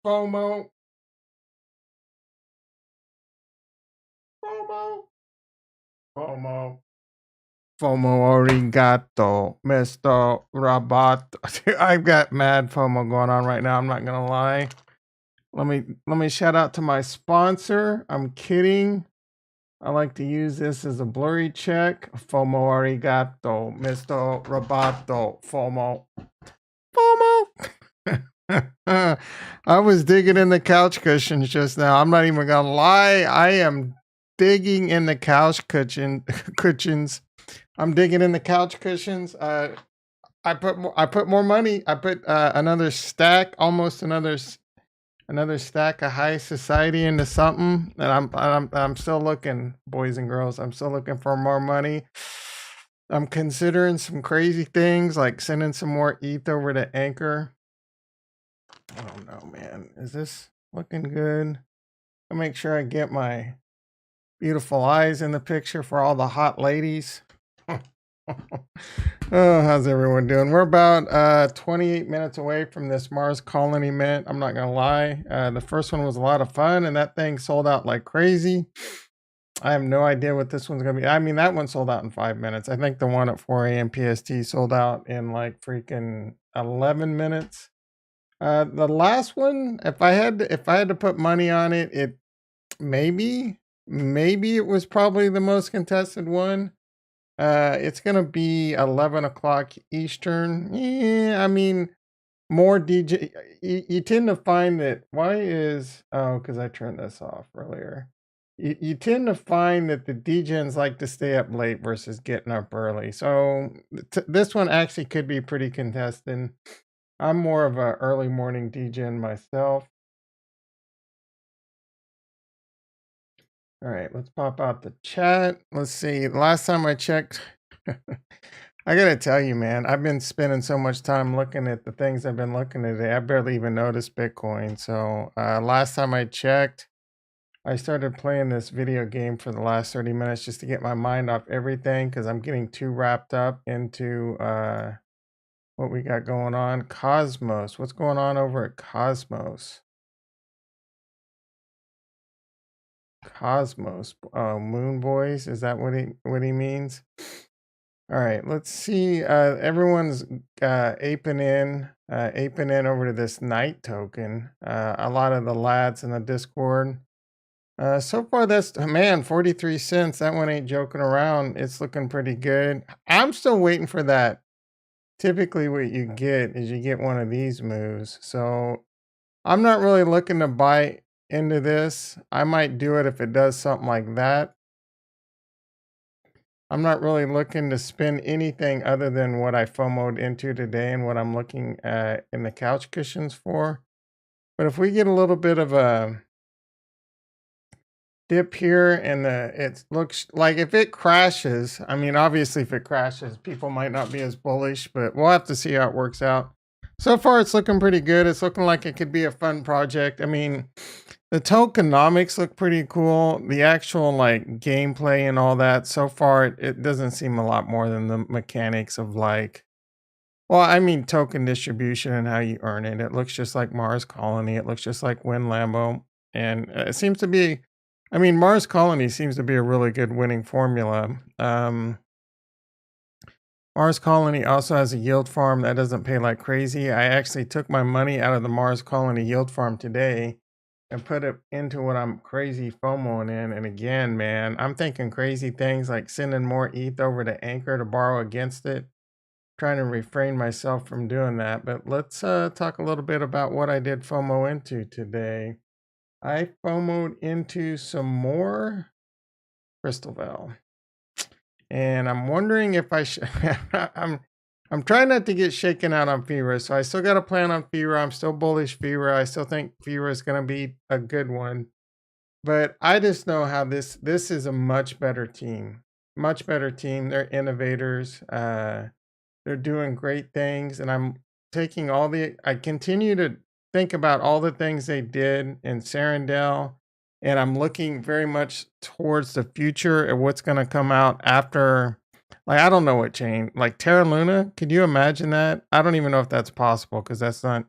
FOMO. FOMO. FOMO. FOMO arigato, Mr. Rabato. I've got mad FOMO going on right now. I'm not gonna lie. Let me shout out to my sponsor. I'm kidding. I like to use this as a blurry check. FOMO arigato, Mr. Rabato. FOMO. FOMO. I was digging in the couch cushions just now. I'm not even gonna lie. I am digging in the couch cushions. I'm digging in the couch cushions. I put more money. I put another stack, almost another stack of high society into something, and I'm still looking, boys and girls. I'm still looking for more money. I'm considering some crazy things like sending some more ETH over to Anchor. I don't know, man. Is this looking good? I'll make sure I get my beautiful eyes in the picture for all the hot ladies. Oh, how's everyone doing? We're about 28 minutes away from this Mars Colony mint. I'm not gonna lie. The first one was a lot of fun, and that thing sold out like crazy. I have no idea what this one's gonna be. I mean, that one sold out in 5 minutes. I think the one at 4 a.m. PST sold out in like freaking 11 minutes. The last one, if I had to put money on it, it maybe it was probably the most contested one. It's gonna be 11 o'clock Eastern. Yeah, I mean, more DJ. You tend to find that. Why is because I turned this off earlier. You tend to find that the DJs like to stay up late versus getting up early. So this one actually could be pretty contested. I'm more of a early morning DJ myself. All right, let's pop out the chat. Let's see. Last time I checked, I gotta tell you, man, I've been spending so much time looking at the things I've been looking at today. I barely even noticed Bitcoin. So last time I checked, I started playing this video game for the last 30 minutes just to get my mind off everything because I'm getting too wrapped up into what we got going on. Cosmos. What's going on over at Cosmos? Cosmos. Moon Boys. Is that what he means? All right, let's see. Everyone's aping in over to this night token. A lot of the lads in the Discord. So far, that's man, 43 cents. That one ain't joking around. It's looking pretty good. I'm still waiting for that. Typically, what you get is you get one of these moves. So I'm not really looking to buy into this. I might do it if it does something like that. I'm not really looking to spend anything other than what I FOMO'd into today and what I'm looking at in the couch cushions for. But if we get a little bit of a dip here and it looks like if it crashes, I mean, obviously if it crashes, people might not be as bullish, but we'll have to see how it works out. So far, it's looking pretty good. It's looking like it could be a fun project. I mean, the tokenomics look pretty cool. The actual like gameplay and all that, so far, it doesn't seem a lot more than the mechanics of like, well, I mean, token distribution and how you earn it. It looks just like Mars Colony. It looks just like Win Lambo. And it seems to be, I mean, Mars Colony seems to be a really good winning formula. Mars Colony also has a yield farm that doesn't pay like crazy. I actually took my money out of the Mars Colony yield farm today and put it into what I'm crazy FOMOing in. And again, man, I'm thinking crazy things like sending more ETH over to Anchor to borrow against it. Trying to refrain myself from doing that. But let's talk a little bit about what I did FOMO into today. I FOMOed into some more Crystal Bell. And I'm wondering if I should. I'm trying not to get shaken out on FIRA, so I still got a plan on FIRA. I'm still bullish FIRA. I still think FIRA is going to be a good one. But I just know how this is a much better team. Much better team. They're innovators. They're doing great things. And I'm taking I continue to think about all the things they did in Sarandel. And I'm looking very much towards the future and what's going to come out after. Like, I don't know what chain. Like Terra Luna, could you imagine that? I don't even know if that's possible because that's not.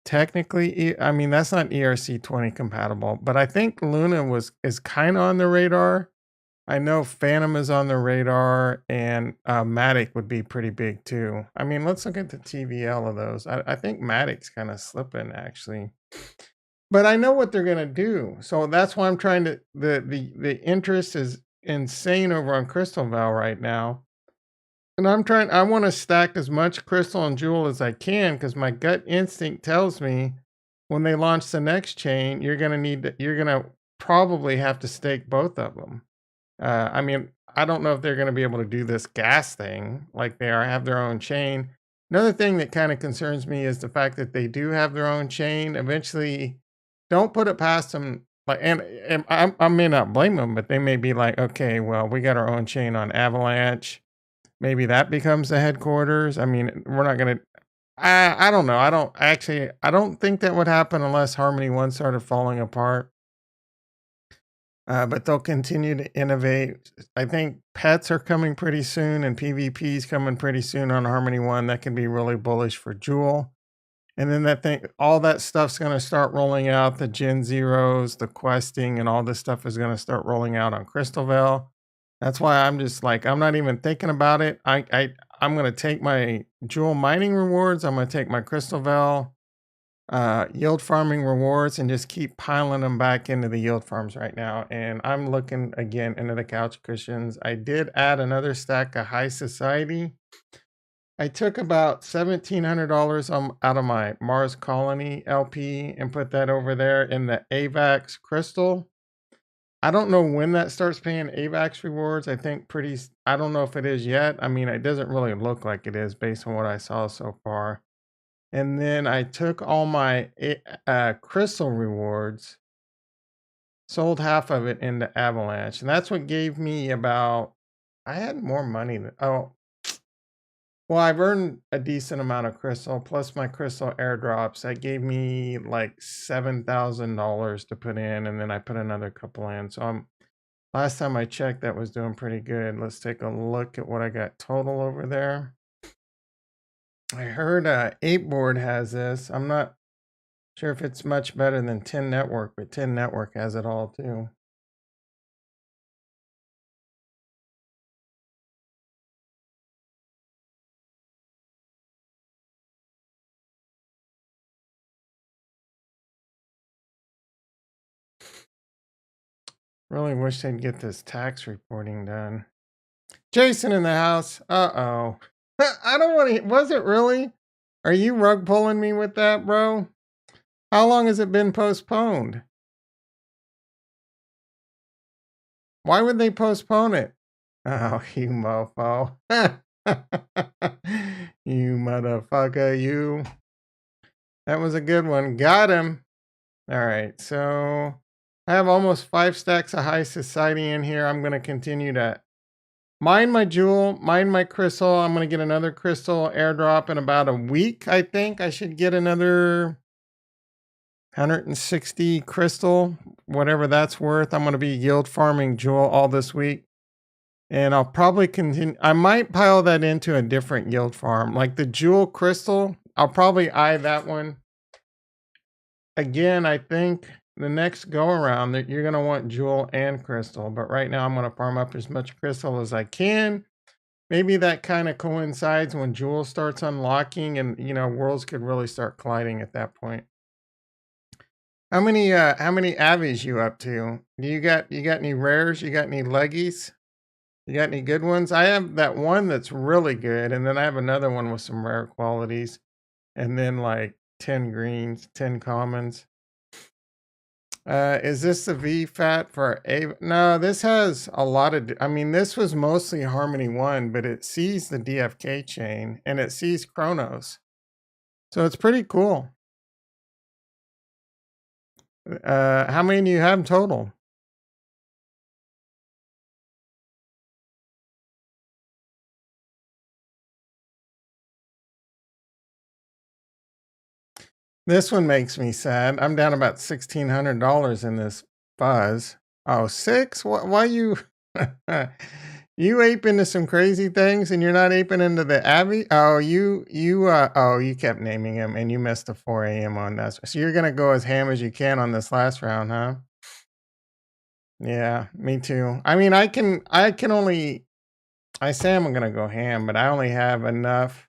technically, I mean, that's not ERC20 compatible, but I think Luna is kind of on the radar. I know Phantom is on the radar, and Matic would be pretty big too. I mean, let's look at the TVL of those. I think Matic's kind of slipping actually, but I know what they're gonna do, so that's why I'm trying to. The interest is insane over on Crystal Val right now. And I want to stack as much crystal and jewel as I can because my gut instinct tells me when they launch the next chain, you're going to probably have to stake both of them. I mean, I don't know if they're going to be able to do this gas thing like they are, have their own chain. Another thing that kind of concerns me is the fact that they do have their own chain. Eventually, don't put it past them. Like, and I may not blame them, but they may be like, okay, well, we got our own chain on Avalanche. Maybe that becomes the headquarters. I mean, we're not gonna. I don't know. I don't think that would happen unless Harmony One started falling apart. But they'll continue to innovate. I think pets are coming pretty soon, and PvP's coming pretty soon on Harmony One. That can be really bullish for Jewel. And then all that stuff's gonna start rolling out. The Gen Zeros, the questing, and all this stuff is gonna start rolling out on Crystal Veil. That's why I'm just like, I'm not even thinking about it. I'm gonna take my jewel mining rewards. I'm gonna take my Crystal Veil yield farming rewards and just keep piling them back into the yield farms right now. And I'm looking again into the couch cushions. I did add another stack of High Society. I took about $1,700 out of my Mars Colony LP and put that over there in the AVAX Crystal. I don't know when that starts paying AVAX rewards. I don't know if it is yet. I mean, it doesn't really look like it is based on what I saw so far. And then I took all my crystal rewards, sold half of it into Avalanche. And that's what gave me I had more money well, I've earned a decent amount of crystal plus my crystal airdrops. That gave me like $7,000 to put in, and then I put another couple in. So last time I checked, that was doing pretty good. Let's take a look at what I got total over there. I heard 8board has this. I'm not sure if it's much better than 10 Network, but 10 Network has it all too. Really wish they'd get this tax reporting done. Jason in the house. Uh-oh. I don't want to. Was it really? Are you rug pulling me with that, bro? How long has it been postponed? Why would they postpone it? Oh, you mofo. You motherfucker, you. That was a good one. Got him. All right, so I have almost 5 stacks of High Society in here. I'm going to continue to mine my jewel, mine my crystal. I'm going to get another crystal airdrop in about a week, I think. I should get another 160 crystal, whatever that's worth. I'm going to be yield farming jewel all this week. And I'll probably continue. I might pile that into a different yield farm. Like the jewel crystal, I'll probably eye that one. Again, I think the next go around that you're going to want jewel and crystal. But right now I'm going to farm up as much crystal as I can. Maybe that kind of coincides when jewel starts unlocking and, worlds could really start colliding at that point. How many avies you up to? You got any rares? You got any leggies? You got any good ones? I have that one that's really good, and then I have another one with some rare qualities, and then like 10 greens, 10 commons. Is this the VFAT for A? No, this has a lot of, this was mostly Harmony 1, but it sees the DFK chain, and it sees Chronos. So it's pretty cool. How many do you have total? This one makes me sad. I'm down about $1,600 in this fuzz. Oh, 6? Why you? You ape into some crazy things and you're not aping into the Abby? Oh, you kept naming him and you missed the 4 a.m. on that. So you're gonna go as ham as you can on this last round, huh? Yeah, me too. I mean, I can only, I say I'm gonna go ham, but I only have enough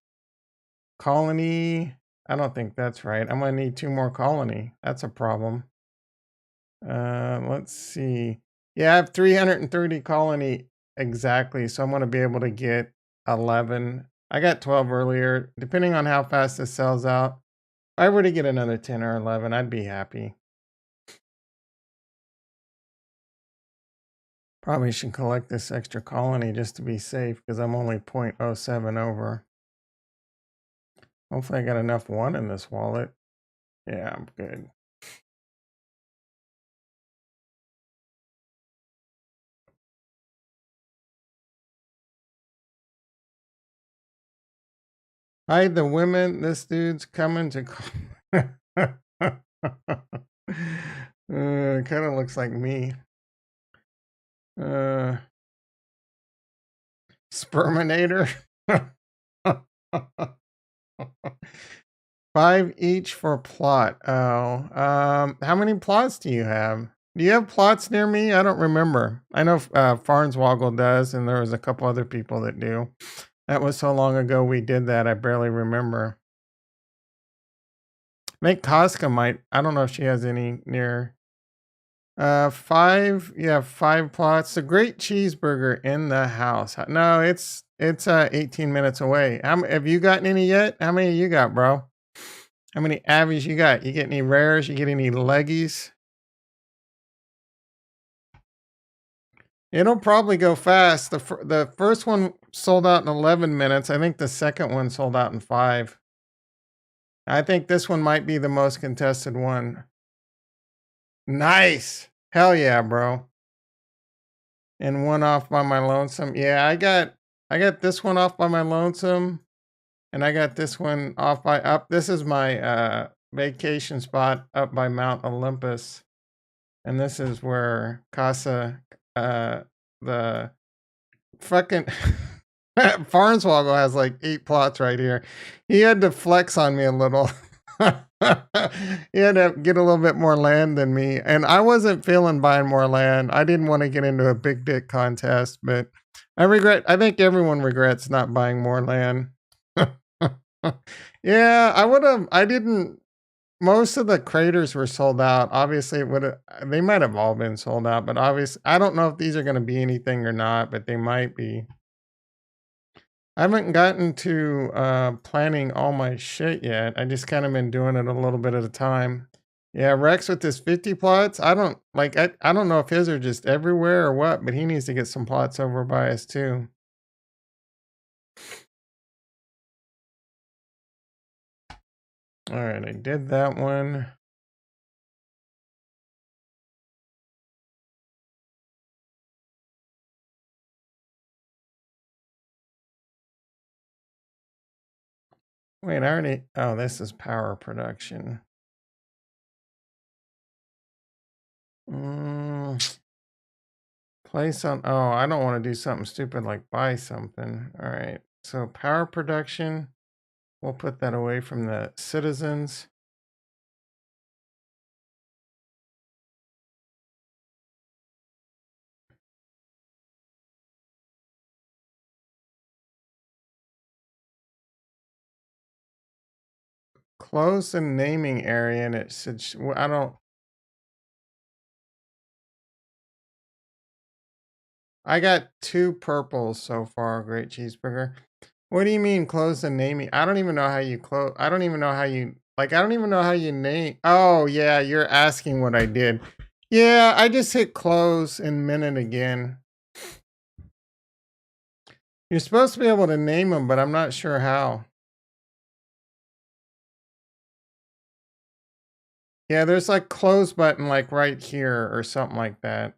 colony. I don't think that's right. I'm gonna need 2 more colony. That's a problem. Let's see. Yeah, I have 330 colony exactly, so I'm gonna be able to get 11. I got 12 earlier. Depending on how fast this sells out, if I were to get another 10 or 11, I'd be happy. Probably should collect this extra colony just to be safe because I'm only 0.07 over. Hopefully I got enough one in this wallet. Yeah, I'm good. Hide the women. This dude's coming to kind of looks like me. Sperminator. 5 each for plot. Oh, how many plots do you have? Do you have plots near me? I don't remember. I know Farnswoggle does, and there was a couple other people that do. That was so long ago we did that, I barely remember. I think Casca might. I don't know if she has any near. 5. Yeah, 5 plots. The Great Cheeseburger in the house. No, it's 18 minutes away. Have you gotten any yet? How many you got, bro? How many Abbies you got? You get any rares? You get any leggies? It'll probably go fast. The first one sold out in 11 minutes. I think the second one sold out in 5. I think this one might be the most contested one. Nice. Hell yeah, bro. And one off by my lonesome. Yeah, I got this one off by my lonesome. And I got this one off by up. This is my vacation spot up by Mount Olympus. And this is where Casa the fucking Farnswoggle has like 8 plots right here. He had to flex on me a little. He had to get a little bit more land than me. And I wasn't feeling buying more land. I didn't want to get into a big dick contest, but I think everyone regrets not buying more land. Yeah, I didn't, most of the craters were sold out. Obviously, they might have all been sold out, but obviously, I don't know if these are going to be anything or not, but they might be. I haven't gotten to planning all my shit yet. I just kind of been doing it a little bit at a time. Yeah, Rex with his 50 plots. I don't know if his are just everywhere or what, but he needs to get some plots over by us too. All right, I did that one. Wait, oh, this is power production. Place on, oh, I don't want to do something stupid like buy something. All right, so power production, we'll put that away from the citizens. Close the naming area and it said, I don't, I got 2 purples so far, Great Cheeseburger. What do you mean close the naming? I don't even know how you close. I don't even know how you, like, I don't even know how you name. Oh, yeah, you're asking what I did. Yeah, I just hit close and minute again. You're supposed to be able to name them, but I'm not sure how. Yeah, there's like close button like right here or something like that.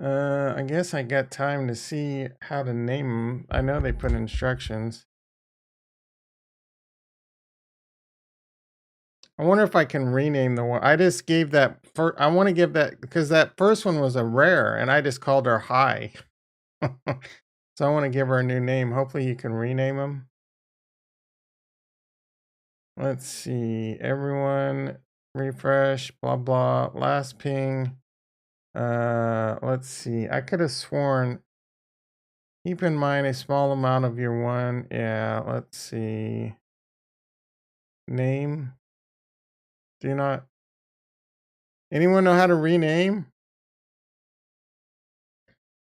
I guess I got time to see how to name them. I know they put instructions. I wonder if I can rename the one. I just gave that first. I want to give that because that first one was a rare and I just called her High. So I want to give her a new name. Hopefully you can rename them. Let's see. Everyone refresh, blah, blah. Last ping. Let's see. I could have sworn. Keep in mind a small amount of your one. Yeah, let's see. Name. Do not. Anyone know how to rename?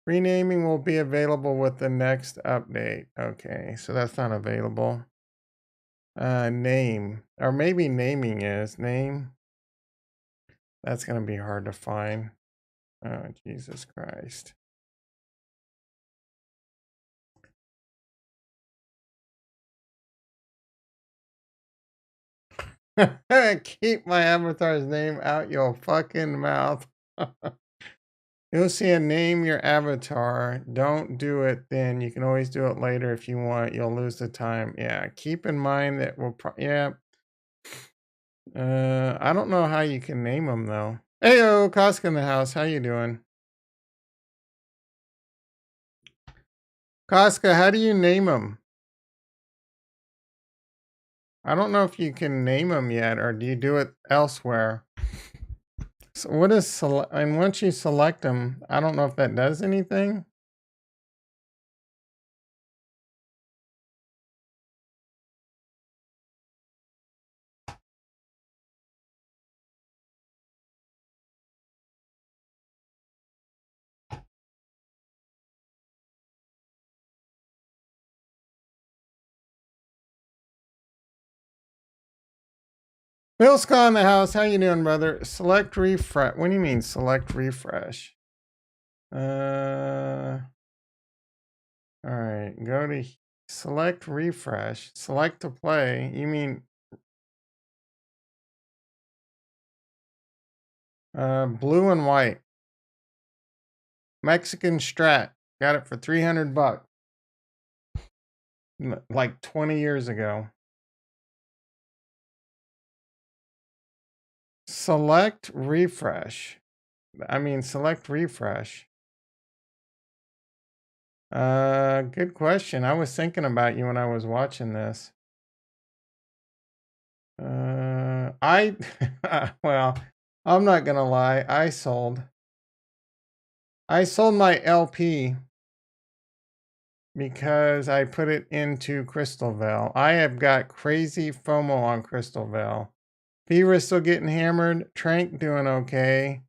Renaming will be available with the next update. Okay, so that's not available. Name. Or maybe naming is. Name. That's going to be hard to find. Oh, Jesus Christ. Keep my avatar's name out your fucking mouth. You'll see a name your avatar. Don't do it then. You can always do it later if you want. You'll lose the time. Yeah, keep in mind that we'll yeah. I don't know how you can name them though. Heyo, Koska in the house. How you doing? Koska, how do you name them? I don't know if you can name them yet, or do you do it elsewhere? So what is select? And once you select them, I don't know if that does anything. Bill Scott in the house. How you doing, brother? Select refresh. What do you mean select refresh? All right. Go to select refresh. Select to play. You mean blue and white. Mexican Strat. Got it for $300. Like 20 years ago. Select refresh. I mean, select refresh. Good question. I was thinking about you when I was watching this. Well, I'm not gonna lie. I sold my LP because I put it into Crystal Veil. I have got crazy FOMO on Crystal Veil. Fever still getting hammered. Trank doing okay.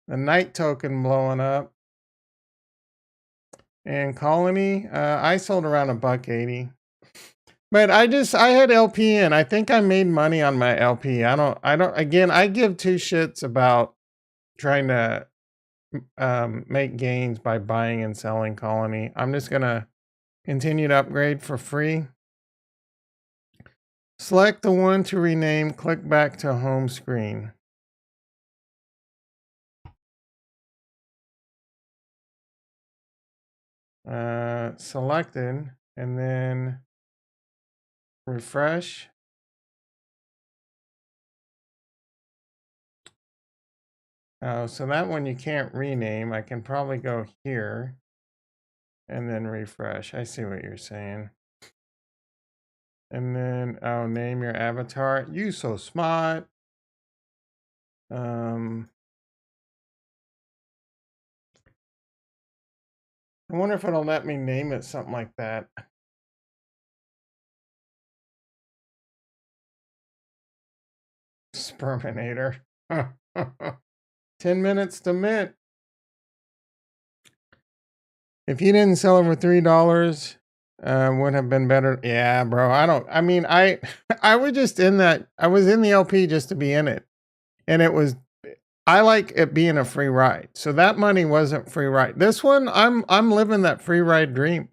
The Night token blowing up. And Colony, I sold around $1.80. But I had LP in. I think I made money on my LP. Again, I give two shits about trying to make gains by buying and selling Colony. I'm just going to continue to upgrade for free. Select the one to rename, click back to home screen. Selected, and then refresh. Oh, so that one you can't rename. I can probably go here and then refresh. I see what you're saying. And then, oh, name your avatar. You so smart. I wonder if it'll let me name it something like that. Sperminator. 10 minutes to mint. If you didn't sell over $3, would have been better. Yeah, bro. I was just in that. I was in the LP just to be in it. And I like it being a free ride. So that money wasn't free ride. This one, I'm living that free ride dream.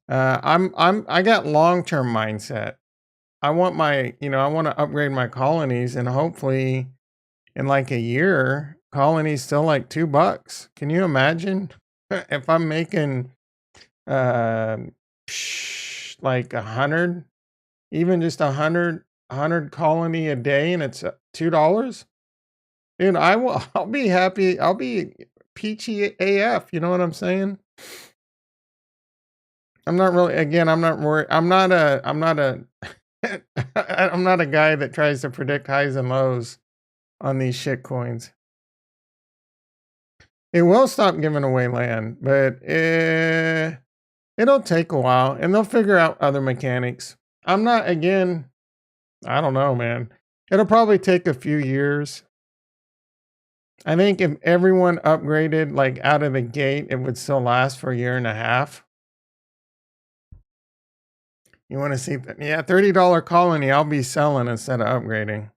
I got long-term mindset. I want I want to upgrade my colonies and hopefully in like a year, colonies still like $2. Can you imagine if I'm making like 100, even just 100, 100 colony a day and it's $2? Dude, I'll be happy. I'll be peachy AF, you know what I'm saying? I'm not really again, I'm not worried. I'm not a I'm not a guy that tries to predict highs and lows on these shit coins. It will stop giving away land, but it'll take a while and they'll figure out other mechanics. I'm not again, I don't know, man. It'll probably take a few years. I think if everyone upgraded like out of the gate, it would still last for a year and a half. You want to see that? Yeah, $30 colony, I'll be selling instead of upgrading.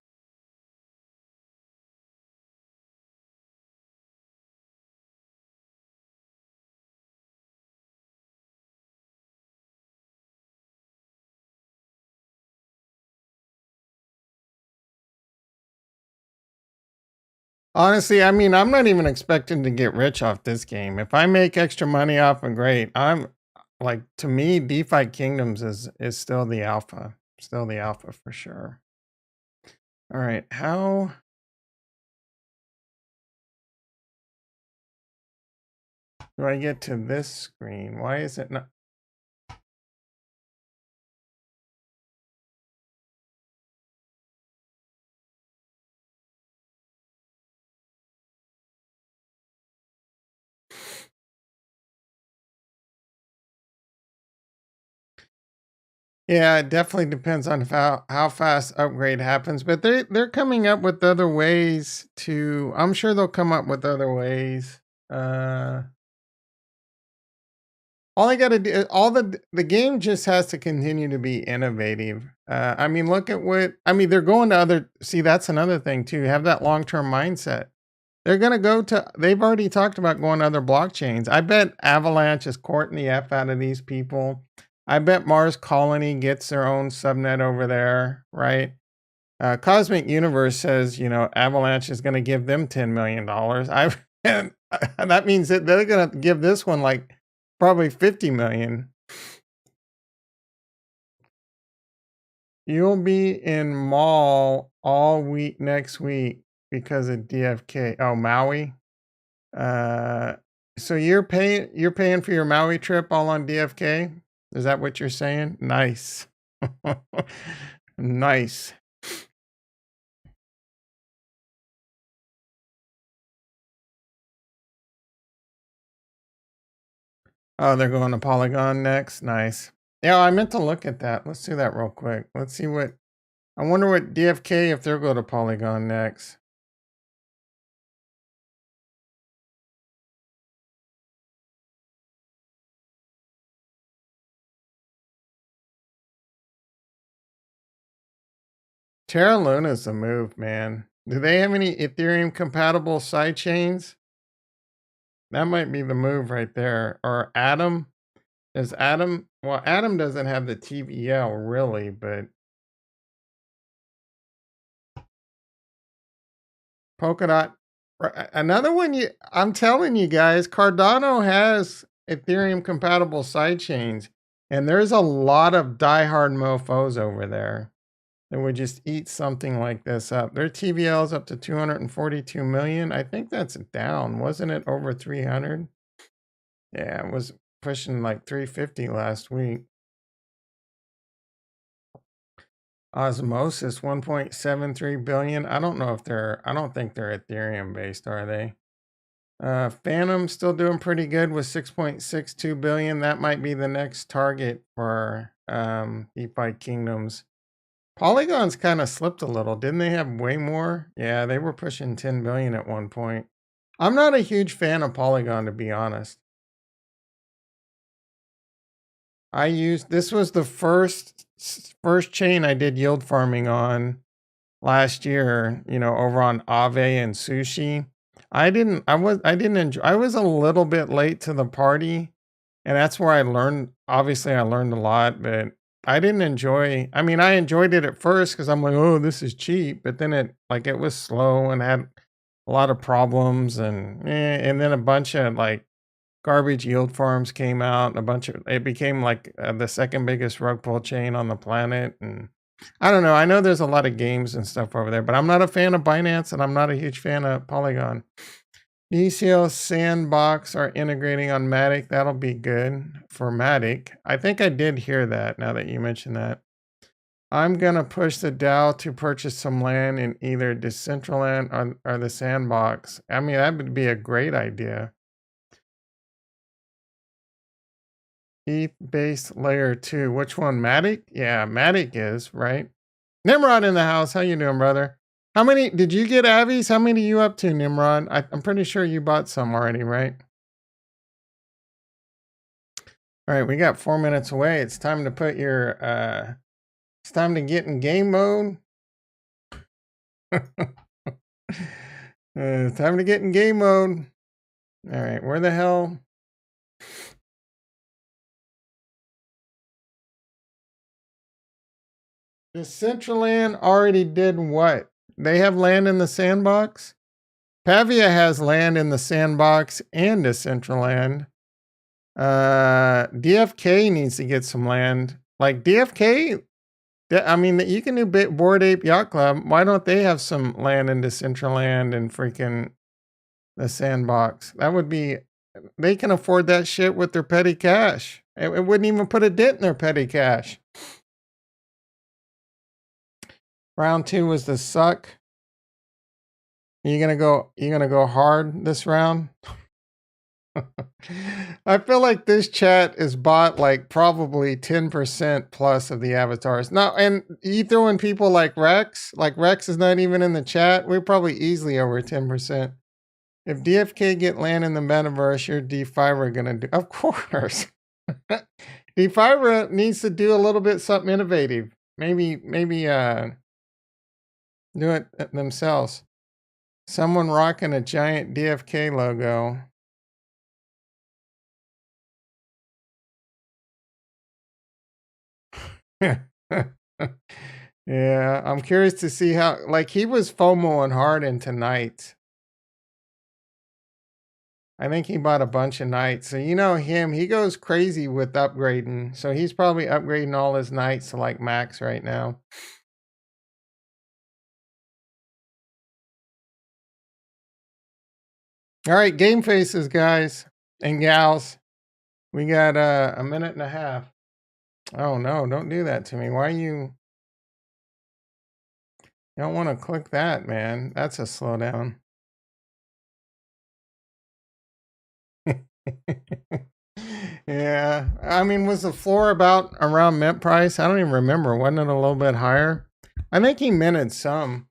Honestly, I mean, I'm not even expecting to get rich off this game. If I make extra money off of great, I'm like to me, DeFi Kingdoms is still the alpha. Still the alpha for sure. All right, how do I get to this screen? Why is it not? Yeah, it definitely depends on how fast upgrade happens, but they're coming up with other ways to. I'm sure they'll come up with other ways. Uh, all I gotta do, all the game just has to continue to be innovative. I mean, look at what I mean. They're going to other. See, that's another thing too. Have that long term mindset. They're gonna go to. They've already talked about going to other blockchains. I bet Avalanche is courting the f out of these people. I bet Mars Colony gets their own subnet over there, right? Cosmic Universe says, you know, Avalanche is going to give them $10 million. And that means that they're going to give this one like probably 50 million. You'll be in mall all week next week because of DFK. Oh, Maui. So you're paying for your Maui trip all on DFK? Is that what you're saying? Nice. Nice. Oh, they're going to Polygon next. Nice. Yeah, I meant to look at that. Let's do that real quick. Let's see what. I wonder what DFK if they're going to Polygon next. Terra Luna's the move, man. Do they have any Ethereum compatible sidechains? That might be the move right there. Or Atom. Is Atom? Well, Atom doesn't have the TVL really, but Polkadot. Another one I'm telling you guys, Cardano has Ethereum compatible sidechains, and there's a lot of diehard mofos over there that would just eat something like this up. Their TVL is up to 242 million. I think that's down. Wasn't it over 300? Yeah, it was pushing like 350 last week. Osmosis 1.73 billion. I don't know if I don't think they're Ethereum based, are they? Phantom still doing pretty good with 6.62 billion. That might be the next target for DeFi Kingdoms. Polygon's kind of slipped a little. Didn't they have way more? Yeah, they were pushing 10 billion at one point. I'm not a huge fan of Polygon, to be honest. This was the first chain I did yield farming on last year, you know, over on Aave and Sushi. I didn't enjoy, I was a little bit late to the party, and that's where I learned, obviously I learned a lot, but I didn't enjoy, I mean, I enjoyed it at first because I'm like, oh, this is cheap, but then it was slow and had a lot of problems and then a bunch of like garbage yield farms came out, it became like the second biggest rug pull chain on the planet, and I don't know. I know there's a lot of games and stuff over there, but I'm not a fan of Binance and I'm not a huge fan of Polygon. DCL Sandbox are integrating on Matic. That'll be good for Matic. I think I did hear that now that you mentioned that. I'm going to push the DAO to purchase some land in either Decentraland or the Sandbox. I mean, that would be a great idea. ETH-based layer 2. Which one? Matic? Yeah, Matic is, right? Nimrod in the house. How you doing, brother? How many did you get, Avies? How many are you up to, Nimrod? I'm pretty sure you bought some already, right? All right, we got 4 minutes away. It's time to put your it's time to get in game mode. Time to get in game mode. All right, where the hell? The Decentraland already did what? They have land in the sandbox? Pavia has land in the sandbox and Decentraland. DFK needs to get some land. Like DFK, I mean, you can do Bored Ape Yacht Club. Why don't they have some land in Decentraland and freaking the sandbox? That would be, they can afford that shit with their petty cash. It wouldn't even put a dent in their petty cash. Round 2 was the suck. You gonna go hard this round? I feel like this chat is bought like probably 10% plus of the avatars. Now, and you throw in people like Rex is not even in the chat. We're probably easily over 10%. If DFK get land in the metaverse, your D5 gonna do, of course. D5 needs to do a little bit something innovative. Maybe do it themselves. Someone rocking a giant DFK logo. Yeah, I'm curious to see how, like, he was FOMOing hard into Nights. I think he bought a bunch of Nights. So you know him, he goes crazy with upgrading. So he's probably upgrading all his Nights to like max right now. All right, game faces, guys and gals. We got a minute and a half. Oh no, don't do that to me. Why you don't want to click that, man? That's a slowdown. Yeah, I mean, was the floor about around mint price? I don't even remember. Wasn't it a little bit higher? I think he minted some.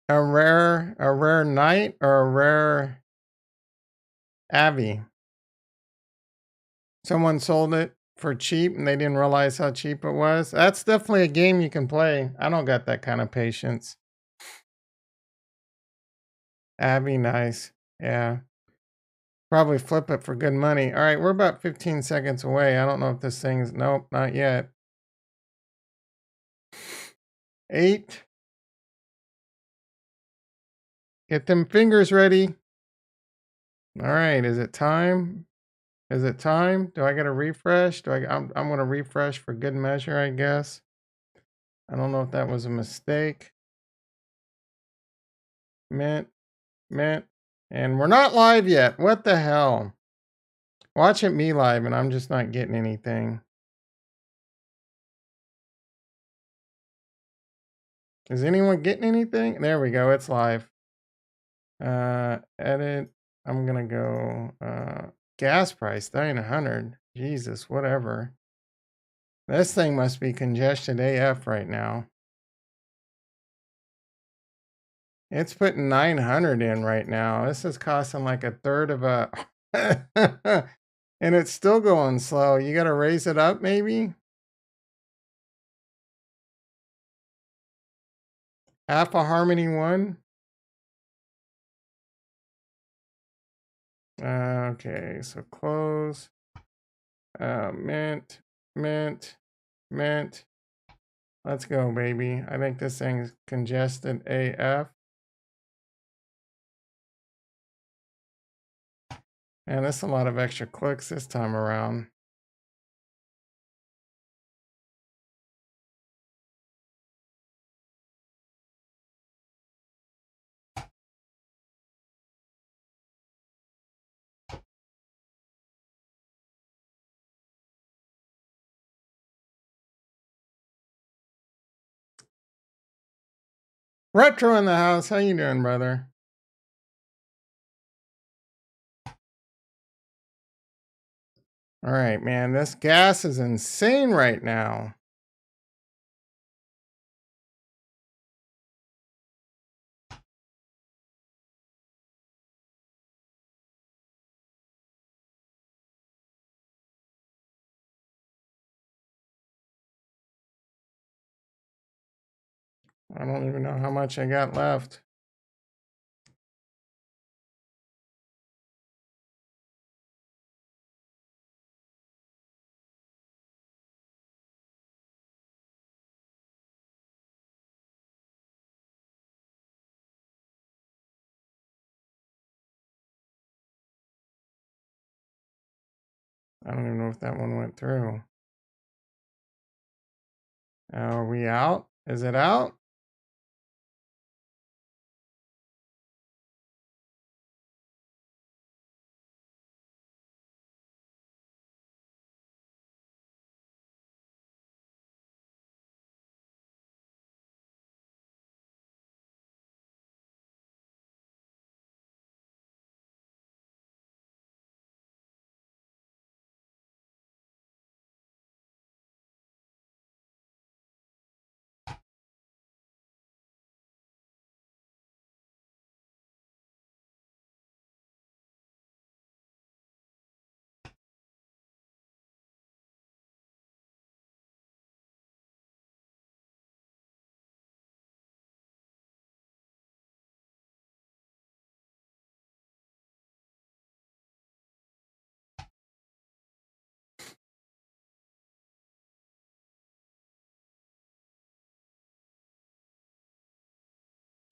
A rare knight or a rare Avi. Someone sold it for cheap and they didn't realize how cheap it was. That's definitely a game you can play. I don't got that kind of patience. Avi, nice. Yeah. Probably flip it for good money. All right, we're about 15 seconds away. I don't know if this thing's, nope, not yet. 8. Get them fingers ready. All right, is it time? Is it time? Do I get a refresh? I'm going to refresh for good measure, I guess. I don't know if that was a mistake. Mint, mint. And we're not live yet. What the hell? Watching me live and I'm just not getting anything. Is anyone getting anything? There we go. It's live. Edit. I'm going to go, gas price, 900. Jesus, whatever. This thing must be congested AF right now. It's putting 900 in right now. This is costing like a third of a... and it's still going slow. You got to raise it up maybe? Half a Harmony one. Okay, so close. Mint, mint, mint. Let's go, baby. I think this thing's congested AF. And that's a lot of extra clicks this time around. Retro in the house. How you doing, brother? All right, man. This gas is insane right now. I don't even know how much I got left. I don't even know if that one went through. Are we out? Is it out?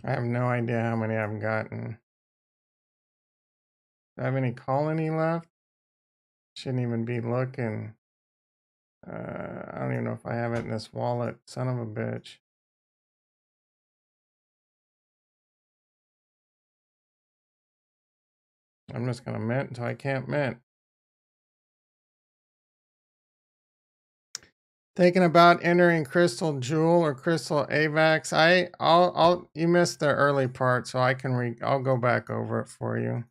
I have no idea how many I've gotten. Do I have any colony left? Shouldn't even be looking. I don't even know if I have it in this wallet. Son of a bitch. I'm just gonna mint until I can't mint. Thinking about entering Crystal Jewel or Crystal AVAX. You missed the early part, so I'll go back over it for you.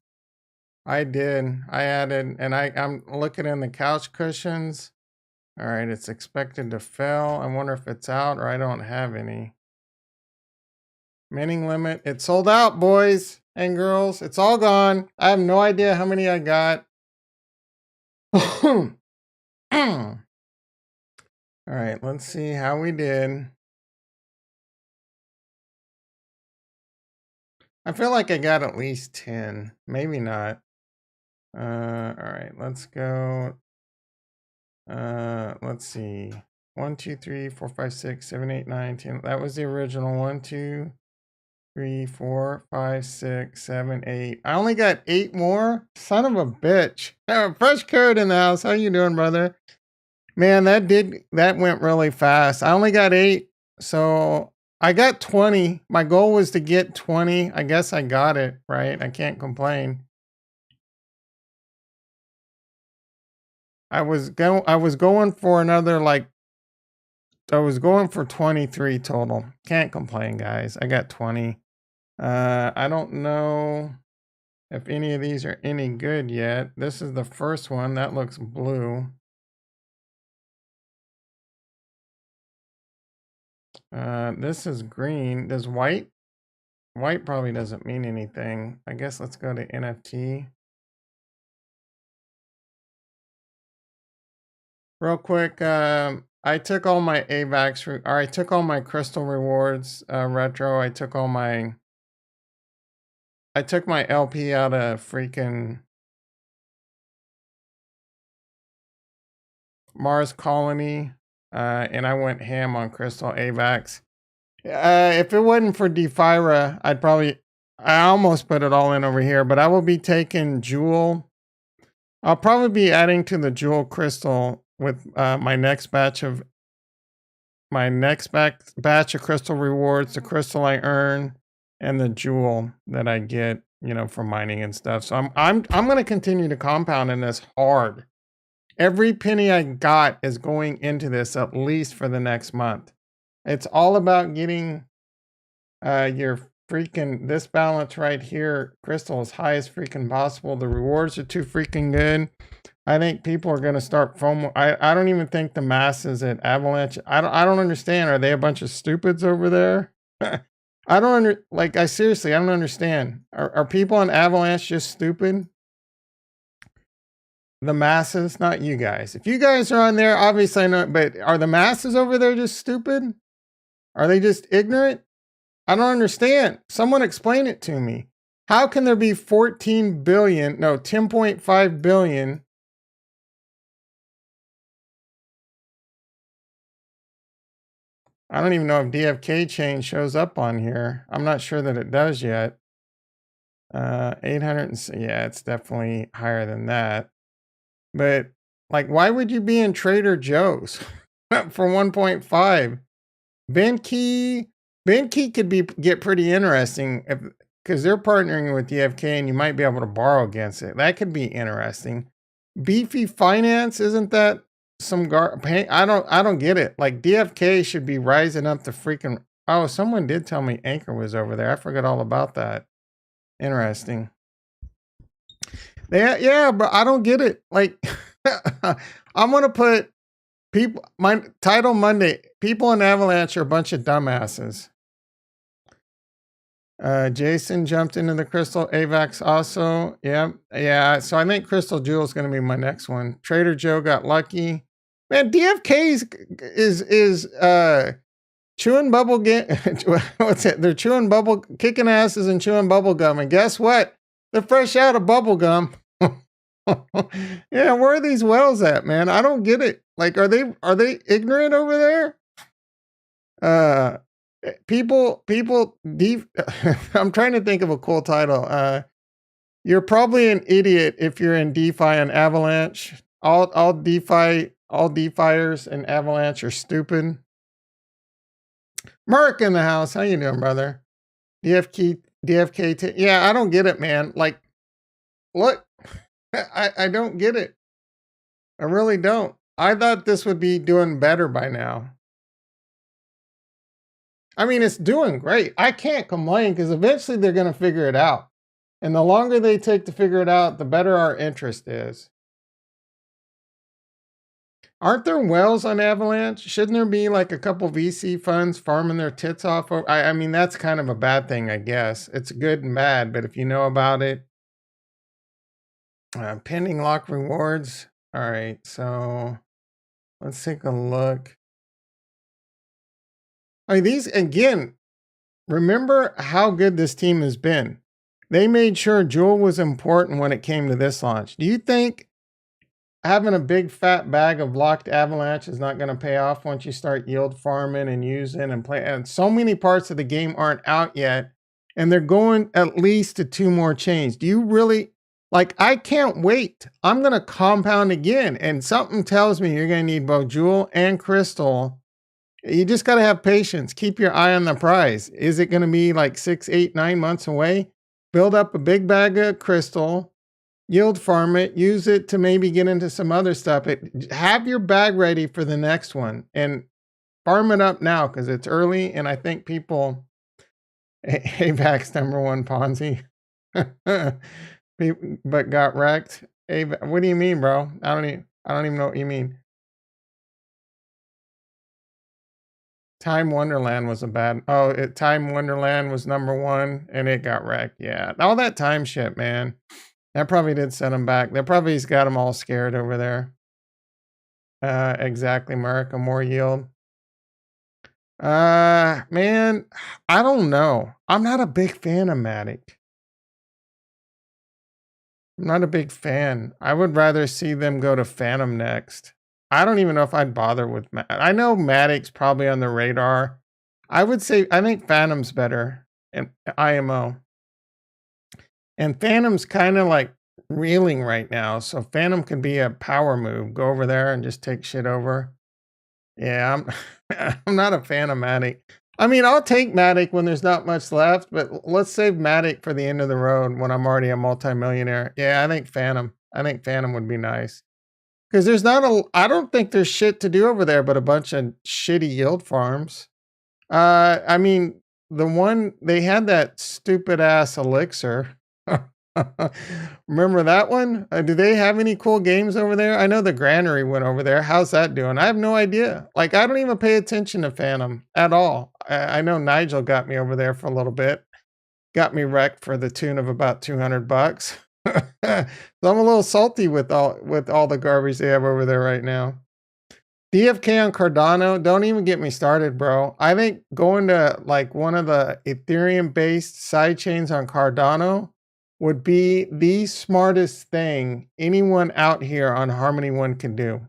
I did. I added, and I'm looking in the couch cushions. All right, it's expected to fail. I wonder if it's out or I don't have any. Minting limit. It's sold out, boys and girls. It's all gone. I have no idea how many I got. All right, let's see how we did. I feel like I got at least 10. Maybe not. All right, let's go. Let's see. 1, 2, 3, 4, 5, 6, 7, 8, 9, 10. That was the original. 1, 2, 3, 4, 5, 6, 7, 8. I only got 8 more. Son of a bitch. Fresh Carrot in the house. How you doing, brother? Man, that went really fast. I only got 8. So I got 20. My goal was to get 20. I guess I got it, right? I can't complain. I was going for another, like, I was going for 23 total. Can't complain, guys. I got 20. I don't know if any of these are any good yet. This is the first one. That looks blue. This is green. Does white? White probably doesn't mean anything. I guess let's go to NFT. Real quick, I took all my AVAX, or I took all my crystal rewards, retro. I took my LP out of freaking Mars Colony, and I went ham on crystal AVAX. If it wasn't for Defira, I almost put it all in over here, but I will be taking Jewel. I'll probably be adding to the Jewel crystal with my next batch of crystal rewards, the crystal I earn, and the Jewel that I get, from mining and stuff. So I'm going to continue to compound in this hard. Every penny I got is going into this at least for the next month. It's all about getting your freaking, this balance right here, crystal, as high as freaking possible. The rewards are too freaking good. I think people are going to start FOMO. I don't even think the masses at Avalanche, I don't understand. Are they a bunch of stupids over there? I don't seriously, I don't understand. Are people on Avalanche just stupid? The masses, not you guys. If you guys are on there, obviously I know, but are the masses over there just stupid? Are they just ignorant? I don't understand. Someone explain it to me. How can there be 10.5 billion? I don't even know if DFK chain shows up on here. I'm not sure that it does yet. 800, yeah, it's definitely higher than that. But why would you be in Trader Joe's for 1.5? Benki could get pretty interesting because they're partnering with DFK and you might be able to borrow against it. That could be interesting. Beefy Finance, isn't that some I don't get it. DFK should be rising up the freaking. Oh, someone did tell me Anchor was over there. I forgot all about that. Interesting. Yeah, but I don't get it. I'm gonna put my title Monday. People in Avalanche are a bunch of dumbasses. Jason jumped into the Crystal AVAX also. Yeah. So I think Crystal Jewel is going to be my next one. Trader Joe got lucky. Man, DFK is chewing bubble gum. What's it? They're kicking asses and chewing bubble gum. And guess what? They're fresh out of bubble gum. Yeah, where are these whales at, man? I don't get it. Are they ignorant over there? I'm trying to think of a cool title. You're probably an idiot if you're in DeFi and Avalanche. All DeFiers and Avalanche are stupid. Mark in the house. How you doing, brother? DFK. Yeah, I don't get it, man. Look, I don't get it. I really don't. I thought this would be doing better by now. I mean, it's doing great. I can't complain because eventually they're going to figure it out. And the longer they take to figure it out, the better our interest is. Aren't there whales on Avalanche? Shouldn't there be a couple VC funds farming their tits off? I mean, that's kind of a bad thing, I guess. It's good and bad, but if you know about it. Pending lock rewards. All right, so let's take a look. I mean, these, again, remember how good this team has been. They made sure Jewel was important when it came to this launch. Do you think having a big fat bag of locked Avalanche is not going to pay off once you start yield farming and using and playing? And so many parts of the game aren't out yet, and they're going at least to 2 more chains. Do you really, I can't wait. I'm going to compound again, and something tells me you're going to need both Jewel and Crystal. You just got to have patience. Keep your eye on the prize. Is it going to be 6, 8, 9 months away? Build up a big bag of Crystal, yield farm it, use it to maybe get into some other stuff. Have your bag ready for the next one and farm it up now because it's early. And I think people, AVAX #1 Ponzi, but got wrecked. What do you mean, bro? I don't even know what you mean. Time Wonderland was Time Wonderland was #1 and it got wrecked. Yeah. All that time shit, man. That probably did set him back. That probably's got him all scared over there. Exactly, America, more yield. Man, I don't know. I'm not a big fan of Matic. I'm not a big fan. I would rather see them go to Phantom next. I don't even know if I'd bother with I know Matic's probably on the radar. I would say I think Phantom's better and IMO. And Phantom's kind of like reeling right now. So Phantom can be a power move. Go over there and just take shit over. Yeah, I'm not a fan of Matic. I mean, I'll take Matic when there's not much left, but let's save Matic for the end of the road when I'm already a multimillionaire. Yeah, I think Phantom. I think Phantom would be nice. Because there's not a I don't think there's shit to do over there but a bunch of shitty yield farms. I mean, the one they had that stupid ass elixir. Remember that one? Do they have any cool games over there? I know the Granary went over there. How's that doing? I have no idea. Like, I don't even pay attention to Phantom at all. I know Nigel got me over there for a little bit. Got me wrecked for the tune of about 200 bucks. So I'm a little salty with all the garbage they have over there right now. DFK on Cardano, don't even get me started, bro. I think going to like one of the Ethereum based side chains on Cardano would be the smartest thing anyone out here on Harmony One can do.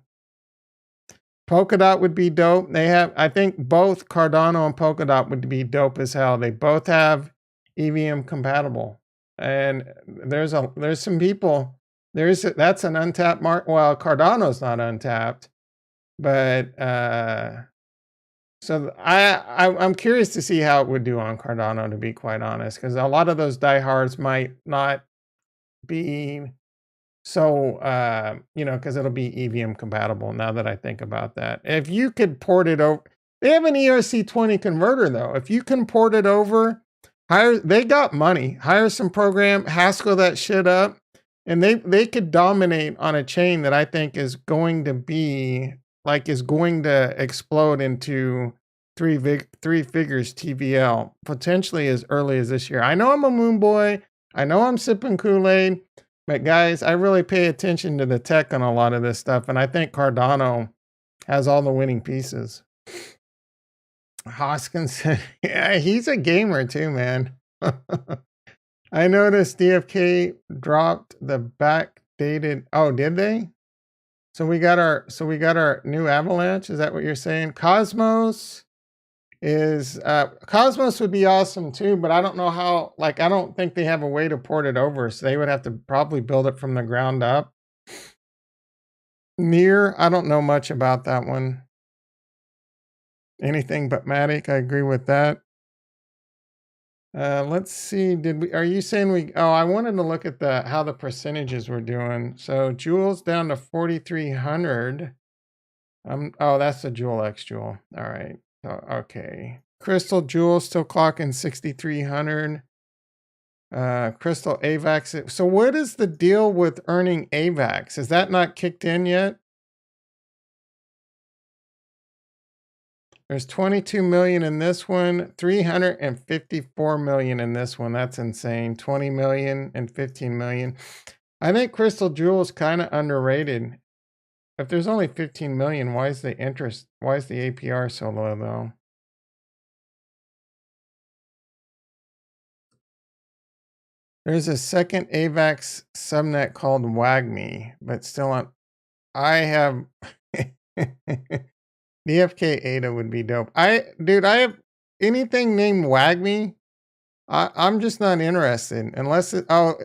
Polkadot would be dope. They have, I think both Cardano and Polkadot would be dope as hell. They both have EVM compatible. And there's some people, that's an untapped market. Well, Cardano's not untapped. But so I'm curious to see how it would do on Cardano, to be quite honest, because a lot of those diehards might not be so because it'll be EVM compatible. Now that I think about that, if you could port it over, they have an ERC20 converter though. If you can port it over, they got money. Hire some program, Haskell that shit up, and they could dominate on a chain that I think is going to be is going to explode into three figures TVL potentially as early as this year. I know I'm a moon boy. I know I'm sipping Kool-Aid, but guys, I really pay attention to the tech on a lot of this stuff, and I think Cardano has all the winning pieces. Hoskins, yeah, he's a gamer too, man. I noticed DFK dropped the backdated. Oh, did they? So we got our new Avalanche. Is that what you're saying? Cosmos Cosmos would be awesome too, but I don't know how, I don't think they have a way to port it over. So they would have to probably build it from the ground up. Near, I don't know much about that one. Anything but Matic. I agree with that. Let's see. Are you saying I wanted to look at how the percentages were doing. So Joule's down to 4,300. Oh, that's the Joule X Joule. All right. Okay. Crystal Joule still clocking 6,300. Crystal AVAX. So what is the deal with earning AVAX? Is that not kicked in yet? There's 22 million in this one, 354 million in this one. That's insane. 20 million and 15 million. I think Crystal Jewel is kind of underrated. If there's only 15 million, why is the APR so low though? There's a second AVAX subnet called WAGME, but still on. I have DFK Ada would be dope. Dude, I have anything named WAGME. I'm just not interested unless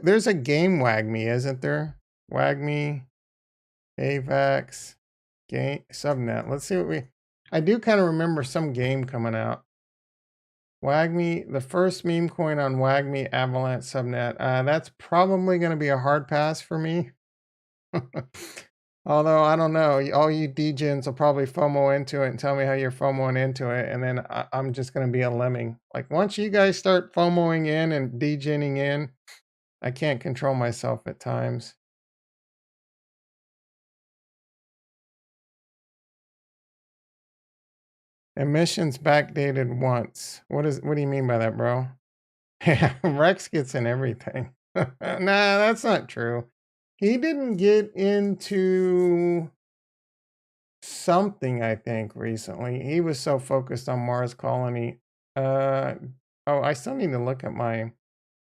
there's a game WAGME, isn't there? WAGME, AVAX, game subnet. Let's see what I do kind of remember some game coming out. WAGME, the first meme coin on WAGME Avalanche subnet. That's probably going to be a hard pass for me. Although, I don't know, all you degens will probably FOMO into it and tell me how you're FOMOing into it, and then I'm just going to be a lemming. Like, once you guys start FOMOing in and degening in, I can't control myself at times. Emissions backdated once. What do you mean by that, bro? Yeah, Rex gets in everything. Nah, that's not true. He didn't get into something, I think, recently. He was so focused on Mars Colony. Uh, oh, I still need to look at my.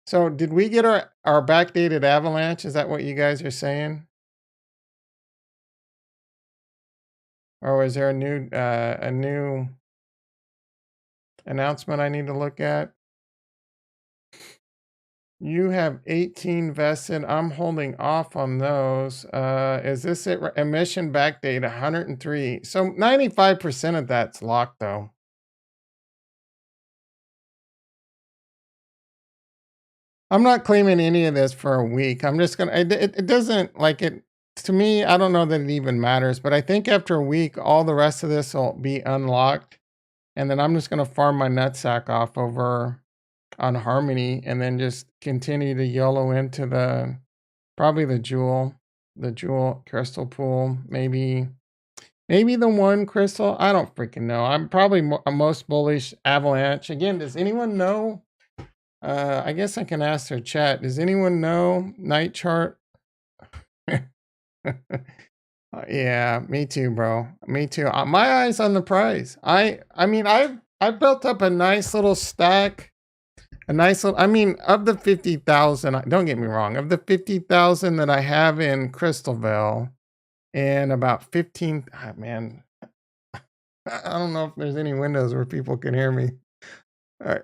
So, did we get our backdated avalanche? Is that what you guys are saying? Or is there a new announcement I need to look at? You have 18 vested. I'm holding off on those. Is this it? Emission backdate 103. So 95% of that's locked though. I'm not claiming any of this for a week. I'm just gonna. It doesn't like it to me. I don't know that it even matters, but I think after a week, all the rest of this will be unlocked, and then I'm just gonna farm my nutsack off over on Harmony, and then just continue to YOLO into the probably the jewel crystal pool, maybe the one crystal. I don't freaking know. I'm probably most bullish avalanche. Again, does anyone know? I guess I can ask their chat. Does anyone know night chart? Yeah, me too, bro. Me too. My eyes on the prize. I mean, I've built up a nice little stack. A nice little. I mean, of the 50,000. Don't get me wrong. Of the 50,000 that I have in Crystal Vale, and about 15. Ah, man, I don't know if there's any windows where people can hear me. Uh,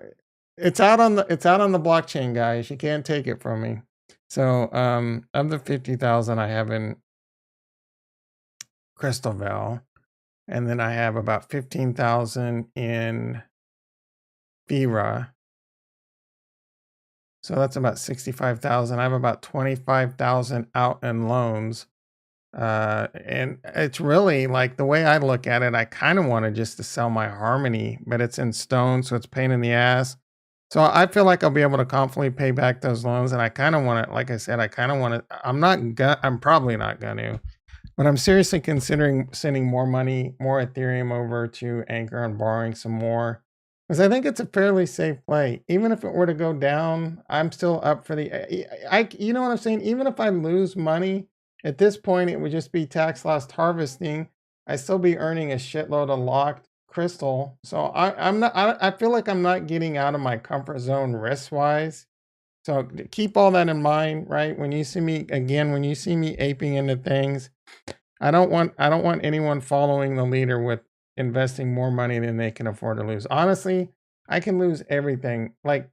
it's out on the blockchain, guys. You can't take it from me. So, of the 50,000 I have in Crystal Vale, and then I have about 15,000 in Fira. So that's about 65,000. I have about 25,000 out in loans. And it's really like the way I look at it, I kind of wanted just to sell my Harmony, but it's in stone, so it's a pain in the ass. So I feel like I'll be able to confidently pay back those loans, and I kind of want to, like I said, I kind of want to. I'm probably not going to, but I'm seriously considering sending more money, more Ethereum over to Anchor and borrowing some more. Because I think it's a fairly safe play. Even if it were to go down, I'm still up for the. You know what I'm saying? Even if I lose money at this point, it would just be tax loss harvesting. I still be earning a shitload of locked crystal. So I'm not. I feel like I'm not getting out of my comfort zone risk wise. So keep all that in mind, right? When you see me again, when you see me aping into things, I don't want anyone following the leader with investing more money than they can afford to lose. Honestly, I can lose everything. Like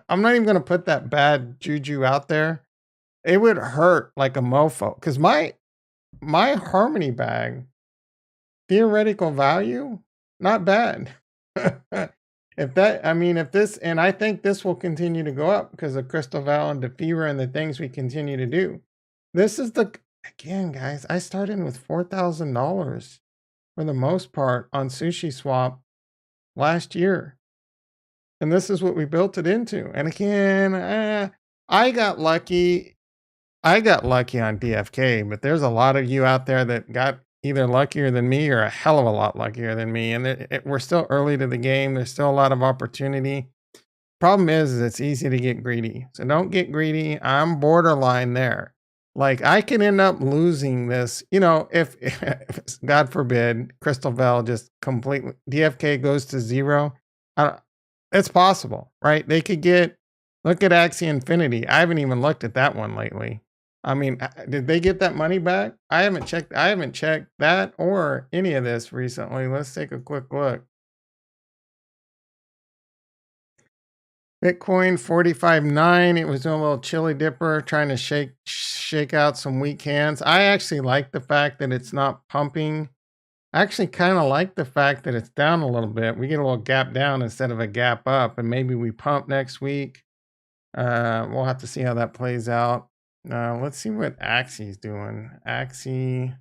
I'm not even going to put that bad juju out there. It would hurt like a mofo cuz my Harmony bag theoretical value not bad. If that I mean if this and I think this will continue to go up because of Crystal Val and Defeater and the things we continue to do. This is the again, guys, I started with $4,000 for the most part on Sushi Swap last year. And this is what we built it into. And again, I got lucky. I got lucky on DFK, but there's a lot of you out there that got either luckier than me or a hell of a lot luckier than me. And we're still early to the game. There's still a lot of opportunity. Problem is it's easy to get greedy. So don't get greedy. I'm borderline there. Like I can end up losing this, you know, if God forbid Crystal Val just completely DFK goes to zero. I don't, it's possible, right? They could get look at Axie Infinity. I haven't even looked at that one lately. I mean, did they get that money back? I haven't checked. I haven't checked that or any of this recently. Let's take a quick look. Bitcoin 45.9. It was doing a little chili dipper, trying to shake out some weak hands. I actually like the fact that it's not pumping. I actually kind of like the fact that it's down a little bit. We get a little gap down instead of a gap up, and maybe we pump next week. We'll have to see how that plays out. Let's see what Axie's doing. Axie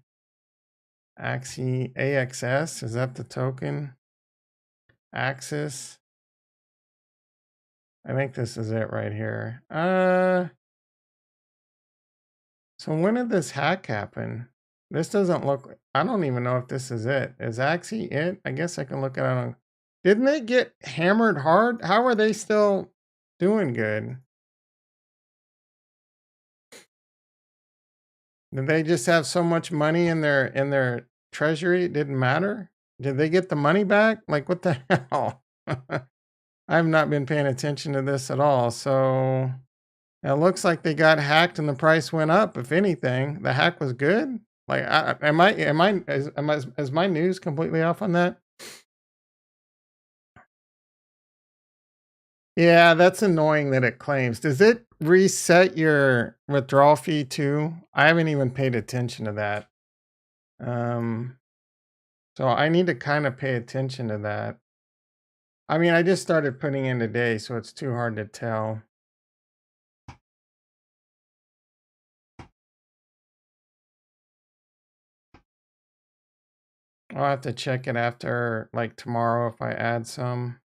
AXS, is that the token? Axis. I think this is it right here. So when did this hack happen? This doesn't look, I don't even know if this is it. Is Axie it? I guess I can look at it on, didn't they get hammered hard? How are they still doing good? Did they just have so much money in their treasury, it didn't matter? Did they get the money back? Like, what the hell? I've not been paying attention to this at all. So it looks like they got hacked and the price went up. If anything, the hack was good. Like, is my news completely off on that? Yeah, that's annoying that it claims. Does it reset your withdrawal fee too? I haven't even paid attention to that. Um, so I need to kind of pay attention to that. I mean, I just started putting in today, so it's too hard to tell. I'll have to check it after, like tomorrow, if I add some.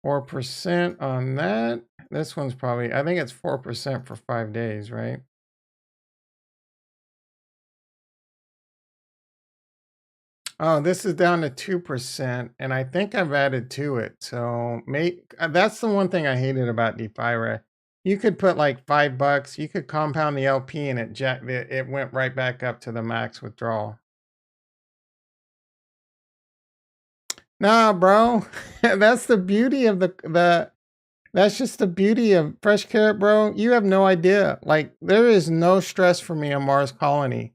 $4% on that. This one's probably, I think it's 4% for 5 days, right? Oh, this is down to 2%, and I think I've added to it. So that's the one thing I hated about DeFi, right? You could put like $5, you could compound the LP, and it went right back up to the max withdrawal. Nah, bro, that's the beauty of the. That's just the beauty of Fresh Carrot, bro. You have no idea. Like, there is no stress for me on Mars Colony.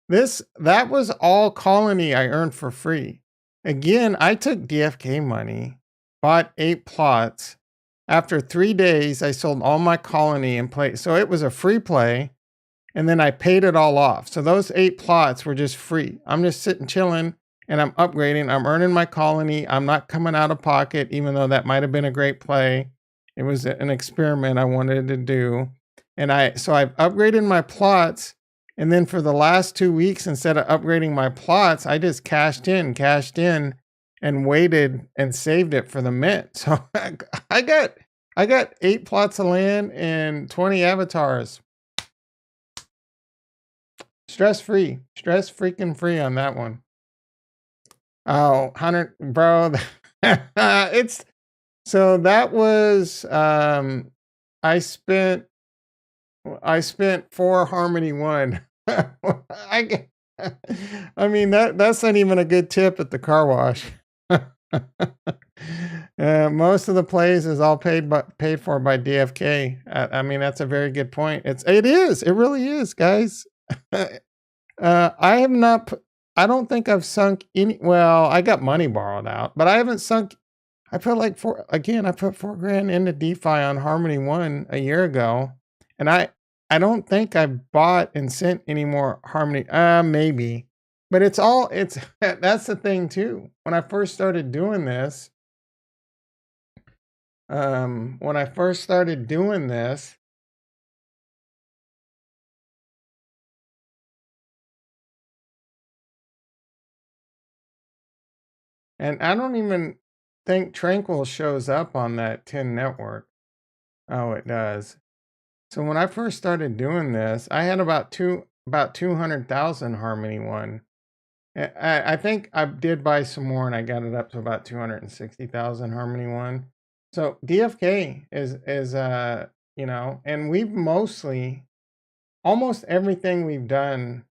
That was all Colony I earned for free. Again, I took DFK money, bought 8 plots. After 3 days, I sold all my Colony and played. So it was a free play, and then I paid it all off. So those 8 plots were just free. I'm just sitting chilling, and I'm upgrading. I'm earning my Colony. I'm not coming out of pocket, even though that might have been a great play. It was an experiment I wanted to do. So I've upgraded my plots. And then for the last 2 weeks, instead of upgrading my plots, I just cashed in and waited and saved it for the mint. So I got 8 plots of land and 20 avatars. Stress freaking free on that one. Oh, 100, bro. So that was, I spent 4 Harmony 1. I mean, that's not even a good tip at the car wash. Most of the plays is all paid for by DFK. I mean, that's a very good point. It really is, guys. I don't think I've sunk any. Well, I got money borrowed out, but I haven't sunk. I put like I put $4,000 into DeFi on Harmony 1 a year ago, and I don't think I bought and sent any more Harmony. Maybe, but that's the thing too. When I first started doing this, and I don't even think Tranquil shows up on that 10 network. Oh, it does. So when I first started doing this, I had about 200,000 Harmony 1. I think I did buy some more, and I got it up to about 260,000 Harmony 1. So DFK is and we've almost everything we've done.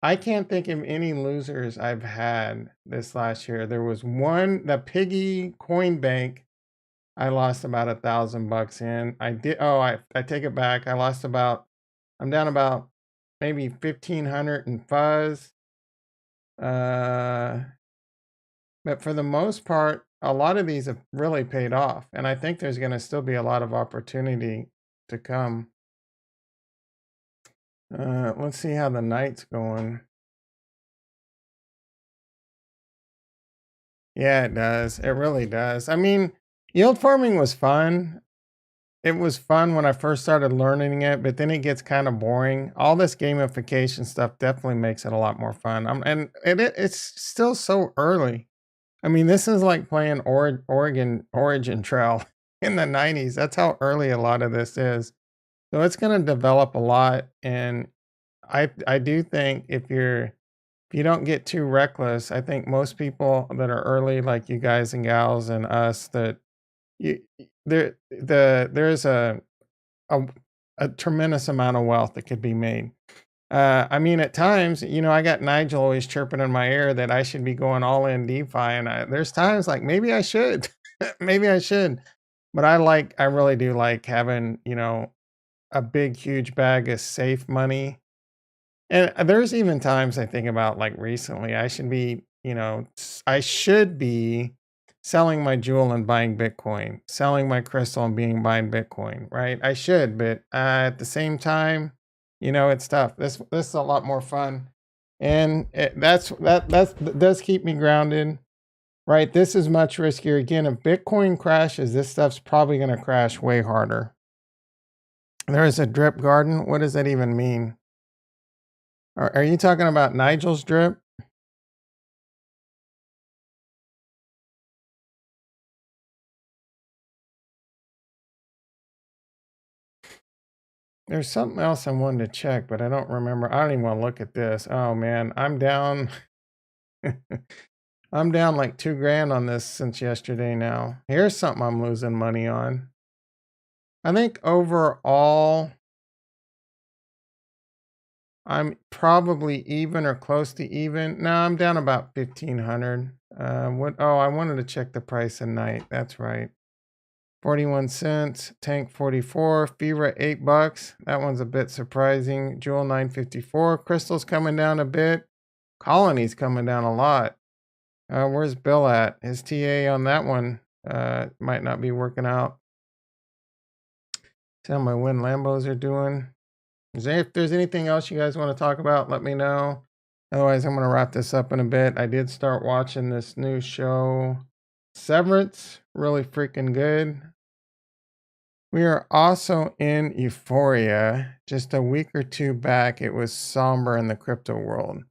I can't think of any losers I've had this last year. There was one, the Piggy Coin Bank. I lost about $1,000 in. I take it back. I'm down about maybe 1,500 in fuzz. But for the most part, a lot of these have really paid off. And I think there's going to still be a lot of opportunity to come. Let's see how the night's going. Yeah, it does. It really does. I mean, yield farming was fun. It was fun when I first started learning it, but then it gets kind of boring. All this gamification stuff definitely makes it a lot more fun. It's still so early. I mean, this is like playing Origin Trail in the 90s. That's how early a lot of this is. So it's going to develop a lot, and I do think if you don't get too reckless, I think most people that are early, like you guys and gals and us, that there's a a, a tremendous amount of wealth that could be made. I mean, at times, I got Nigel always chirping in my ear that I should be going all in DeFi, and there's times like maybe I should, maybe I should, but I really do like having a big huge bag of safe money. And there's even times I think about like recently, I should be selling my jewel and buying Bitcoin, selling my crystal and buying Bitcoin, right? I should, but at the same time, it's tough. This is a lot more fun, and that does keep me grounded, right? This is much riskier. Again, if Bitcoin crashes, this stuff's probably going to crash way harder. There is a drip garden. What does that even mean? Are you talking about Nigel's drip? There's something else I wanted to check, but I don't remember. I don't even want to look at this. Oh man, I'm down. I'm down like 2 grand on this since yesterday now. Here's something I'm losing money on. I think overall, I'm probably even or close to even. No, I'm down about 1,500. Oh, I wanted to check the price at night. That's right. 41 cents, tank 44, FIRA $8. That one's a bit surprising. Jewel 954, crystal's coming down a bit. Colony's coming down a lot. Where's Bill at? His TA on that one might not be working out. See how my Win Lambos are doing. If there's anything else you guys want to talk about, let me know. Otherwise, I'm going to wrap this up in a bit. I did start watching this new show, Severance. Really freaking good. We are also in euphoria. Just a week or two back, it was somber in the crypto world.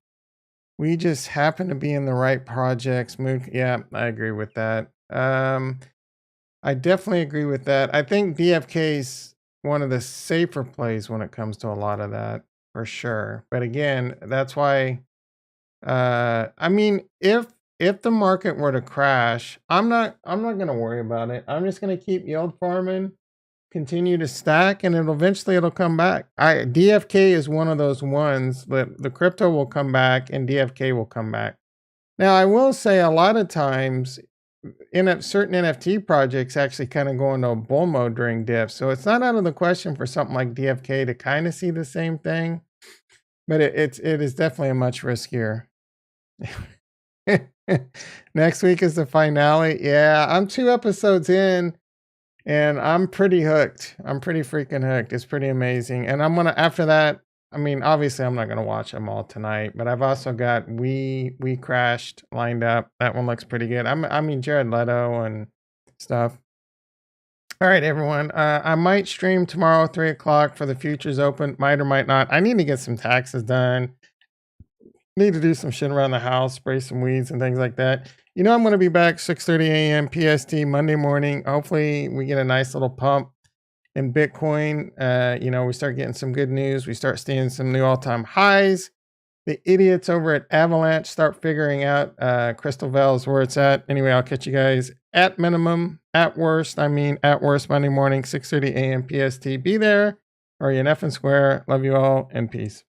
We just happen to be in the right projects. Yeah, I agree with that. I definitely agree with that. I think DFK is one of the safer plays when it comes to a lot of that, for sure. But again, that's why. I mean, if the market were to crash, I'm not gonna worry about it. I'm just gonna keep yield farming, continue to stack, and it'll come back. DFK is one of those ones that the crypto will come back and DFK will come back. Now, I will say a lot of times certain NFT projects actually kind of go into a bull mode during diff. So it's not out of the question for something like DFK to kind of see the same thing, but it is definitely a much riskier. Next week is the finale. Yeah, I'm 2 episodes in and I'm pretty hooked. I'm pretty freaking hooked. It's pretty amazing. And after that, I mean, obviously I'm not gonna watch them all tonight, but I've also got We Crashed lined up. That one looks pretty good. I mean Jared Leto and stuff. All right, everyone. I might stream tomorrow, 3 o'clock for the futures open. Might or might not. I need to get some taxes done. Need to do some shit around the house, spray some weeds and things like that. I'm going to be back 6:30 a.m. PST Monday morning. Hopefully we get a nice little pump in Bitcoin. We start getting some good news. We start seeing some new all-time highs. The idiots over at Avalanche start figuring out Crystal Vale's where it's at. Anyway, I'll catch you guys at minimum, at worst Monday morning, 6:30 a.m. PST. Be there or you're an effing square. Love you all and peace.